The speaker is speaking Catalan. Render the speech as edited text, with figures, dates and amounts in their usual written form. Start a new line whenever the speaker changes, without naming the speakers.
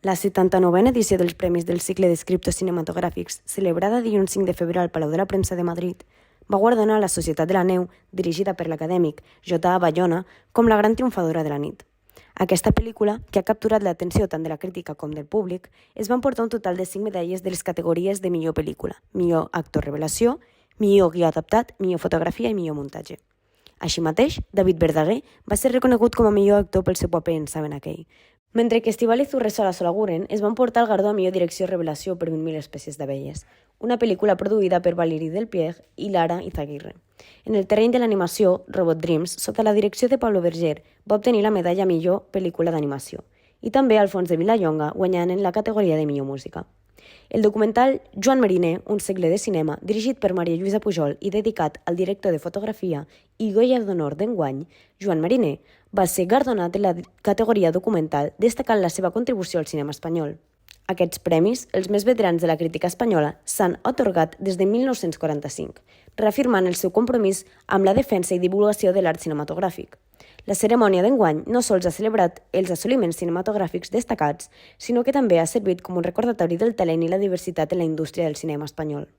La 79a edició dels Premis del cicle d'escriptors cinematogràfics, celebrada dilluns 5 de febrer al Palau de la Premsa de Madrid, va guardonar La Societat de la Neu, dirigida per l'acadèmic J.A. Bayona, com la gran triomfadora de la nit. Aquesta pel·lícula, que ha capturat l'atenció tant de la crítica com del públic, es va emportar un total de 5 medalles de les categories de millor pel·lícula, millor actor revelació, millor guió adaptat, millor fotografia i millor muntatge. Així mateix, David Verdaguer va ser reconegut com a millor actor pel seu paper en Saben aquell, mentre que Estíbaliz Urresola Solaguren es va emportar el guardó a millor direcció revelació per 20.000 espècies d'abelles, una pel·lícula produïda per Valérie Delpierre i Lara Izaguirre. En el terreny de l'animació, Robot Dreams, sota la direcció de Pablo Berger, va obtenir la medalla a millor pel·lícula d'animació, i també Alfons de Vilallonga guanyant en la categoria de millor música. El documental Joan Mariner, un segle de cinema, dirigit per Maria Lluïsa Pujol i dedicat al director de fotografia i Goya d'Honor d'enguany, Joan Mariner, va ser guardonat en la categoria documental destacant la seva contribució al cinema espanyol. Aquests premis, els més veterans de la crítica espanyola, s'han atorgat des de 1945, reafirmant el seu compromís amb la defensa i divulgació de l'art cinematogràfic. La cerimònia d'enguany no sols ha celebrat els assoliments cinematogràfics destacats, sinó que també ha servit com un recordatori del talent i la diversitat en la indústria del cinema espanyol.